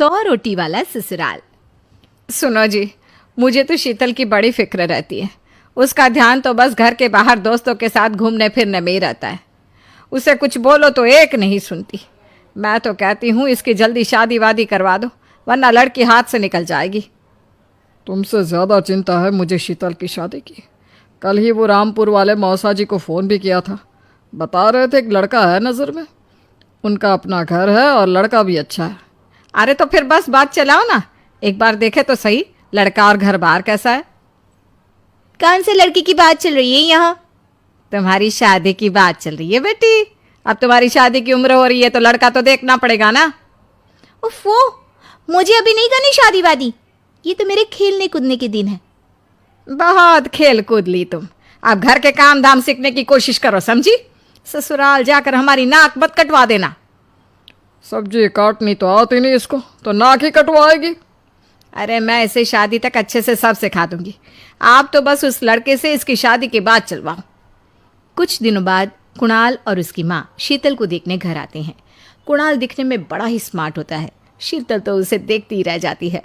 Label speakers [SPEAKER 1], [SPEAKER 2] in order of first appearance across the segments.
[SPEAKER 1] 100 रोटी वाला ससुराल। सुनो जी, मुझे तो शीतल की बड़ी फिक्र रहती है। उसका ध्यान तो बस घर के बाहर दोस्तों के साथ घूमने फिरने में ही रहता है। उसे कुछ बोलो तो एक नहीं सुनती। मैं तो कहती हूँ इसकी जल्दी शादी वादी करवा दो, वरना लड़की हाथ से निकल जाएगी।
[SPEAKER 2] तुमसे ज़्यादा चिंता है मुझे शीतल की शादी की। कल ही वो रामपुर वाले मौसा जी को फ़ोन भी किया था। बता रहे थे एक लड़का है नज़र में। उनका अपना घर है और लड़का भी अच्छा है।
[SPEAKER 1] अरे तो फिर बस बात चलाओ ना, एक बार देखे तो सही लड़का और घर बार कैसा है।
[SPEAKER 3] कौन से लड़की की बात चल रही है यहाँ?
[SPEAKER 1] तुम्हारी शादी की बात चल रही है बेटी। अब तुम्हारी शादी की उम्र हो रही है तो लड़का तो देखना पड़ेगा ना।
[SPEAKER 3] उफ़ो, मुझे अभी नहीं करनी शादी वादी। ये तो मेरे खेलने कूदने के दिन है।
[SPEAKER 1] बहुत खेल कूद ली तुम। अब घर के काम धाम सीखने की कोशिश करो, समझी? ससुराल जाकर हमारी नाक मत कटवा देना।
[SPEAKER 2] सब्जी काटनी तो आती नहीं इसको, तो नाक ही कटवाएगी।
[SPEAKER 1] अरे मैं इसे शादी तक अच्छे से सब सिखा दूंगी। आप तो बस उस लड़के से इसकी शादी के बाद चलवाओ। कुछ दिनों बाद कुणाल और उसकी माँ शीतल को देखने घर आते हैं। कुणाल दिखने में बड़ा ही स्मार्ट होता है। शीतल तो उसे देखती ही रह जाती है।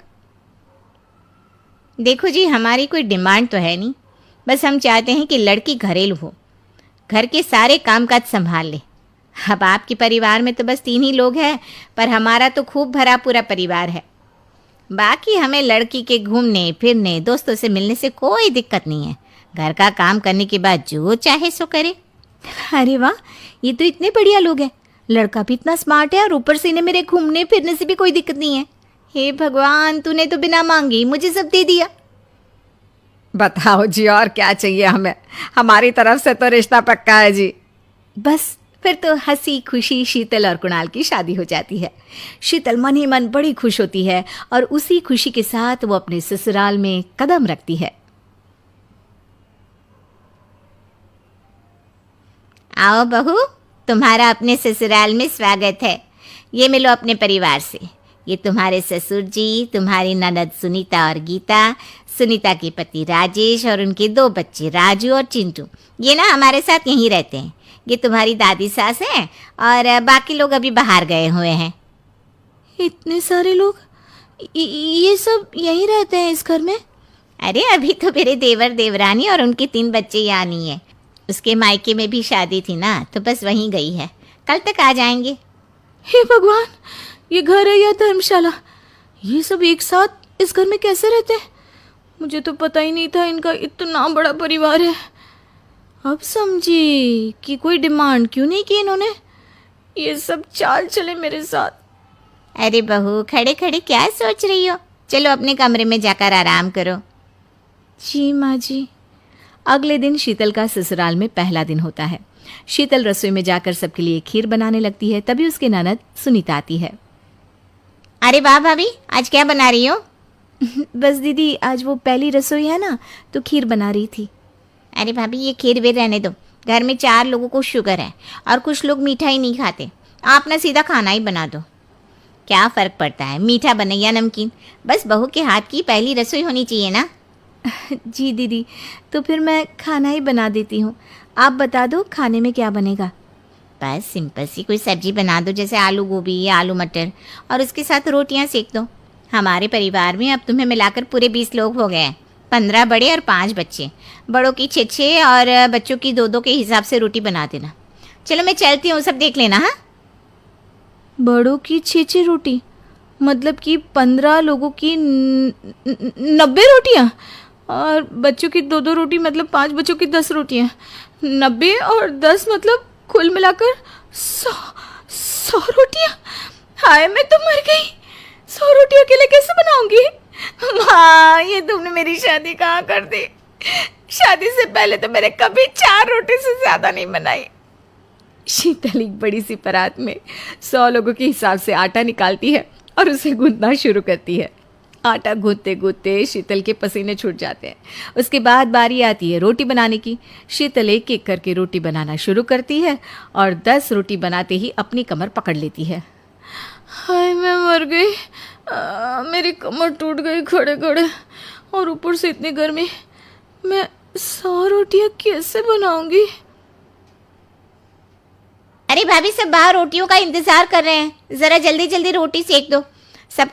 [SPEAKER 3] देखो जी, हमारी कोई डिमांड तो है नहीं, बस हम चाहते हैं कि लड़की घरेलू हो, घर के सारे कामकाज संभाल ले। अब आपके परिवार में तो बस 3 ही लोग हैं, पर हमारा तो खूब भरा पूरा परिवार है। बाकी हमें लड़की के घूमने फिरने दोस्तों से मिलने से कोई दिक्कत नहीं है। घर का काम करने के बाद जो चाहे सो करे। अरे वाह, ये तो इतने बढ़िया लोग हैं। लड़का भी इतना स्मार्ट है और ऊपर से इन्हें मेरे घूमने फिरने से भी कोई दिक्कत नहीं है। हे भगवान, तूने तो बिना मांगे ही मुझे सब दे दिया।
[SPEAKER 1] बताओ जी, और क्या चाहिए हमें? हमारी तरफ से तो रिश्ता पक्का है जी।
[SPEAKER 3] बस फिर तो हंसी खुशी शीतल और कुणाल की शादी हो जाती है। शीतल मन ही मन बड़ी खुश होती है और उसी खुशी के साथ वो अपने ससुराल में कदम रखती है। आओ बहू, तुम्हारा अपने ससुराल में स्वागत है। ये मिलो अपने परिवार से। ये तुम्हारे ससुर जी, तुम्हारी ननद सुनीता और गीता, सुनीता के पति राजेश और उनके 2 बच्चे राजू और चिंटू। ये ना हमारे साथ यहीं रहते हैं। ये तुम्हारी दादी सास हैं और बाकी लोग अभी बाहर गए हुए हैं। इतने सारे लोग, ये सब यहीं रहते हैं इस घर में? अरे अभी तो मेरे देवर देवरानी और उनके 3 बच्चे यहाँ नहीं है। उसके मायके में भी शादी थी ना, तो बस वहीं गई है। कल तक आ जाएंगे। हे भगवान, ये घर है या धर्मशाला? ये सब एक साथ इस घर में कैसे रहते हैं? मुझे तो पता ही नहीं था इनका इतना बड़ा परिवार है। अब समझी कि कोई डिमांड क्यों नहीं की इन्होंने। ये सब चाल चले मेरे साथ। अरे बहू, खड़े खड़े क्या सोच रही हो? चलो अपने कमरे में जाकर आराम करो।
[SPEAKER 1] जी माँ जी। अगले दिन शीतल का ससुराल में पहला दिन होता है। शीतल रसोई में जाकर सबके लिए खीर बनाने लगती है। तभी उसके ननद सुनीता आती है।
[SPEAKER 3] अरे वाह भाभी, आज क्या बना रही हो?
[SPEAKER 1] बस दीदी, आज वो पहली रसोई है ना, तो खीर बना रही थी।
[SPEAKER 3] अरे भाभी, ये खीर वीर रहने दो। घर में 4 लोगों को शुगर है और कुछ लोग मीठा ही नहीं खाते। आप ना सीधा खाना ही बना दो। क्या फ़र्क पड़ता है, मीठा बने या नमकीन? बस बहू के हाथ की पहली रसोई होनी चाहिए ना।
[SPEAKER 1] जी दीदी, तो फिर मैं खाना ही बना देती हूँ। आप बता दो खाने में क्या बनेगा?
[SPEAKER 3] बस सिंपल सी कोई सब्जी बना दो, जैसे आलू गोभी या आलू मटर, और उसके साथ रोटियां सेक दो। हमारे परिवार में अब तुम्हें मिलाकर पूरे 20 लोग हो गए हैं। 15 बड़े और 5 बच्चे। बड़ों की 6 और बच्चों की 2 के हिसाब से रोटी बना देना। चलो मैं चलती हूँ, सब देख लेना। हाँ,
[SPEAKER 1] बड़ों की 6 रोटी मतलब कि 15 लोगों की 90 रोटियाँ, और बच्चों की 2 रोटी मतलब 5 बच्चों की 10 रोटियाँ। 90 और 10 मतलब कुल मिलाकर 100 रोटियाँ। हाय, मैं तो मर गई। 100 रोटी अकेले कैसे बनाऊंगी? माँ, ये तुमने मेरी शादी कहाँ कर दी? शादी से पहले तो मैंने कभी 4 रोटी से ज़्यादा नहीं बनाई। शीतल एक बड़ी सी परात में 100 लोगों के हिसाब से आटा निकालती है और उसे गूंथना शुरू करती है। आटा गूंथते गूंथते शीतल के पसीने छूट जाते हैं। उसके बाद बारी आती है रोटी बनाने की। शीतल एक एक करके रोटी बनाना शुरू करती है और 10 रोटी बनाते ही अपनी कमर पकड़ लेती है। हाय, मैं मर गई। मेरी कमर टूट गई खड़े खड़े, और ऊपर से इतनी गर्मी। मैं 100 रोटियां कैसे बनाऊंगी?
[SPEAKER 3] अरे भाभी, सब बाहर रोटियों का इंतजार कर रहे हैं। ज़रा जल्दी जल्दी रोटी सेक दो। सब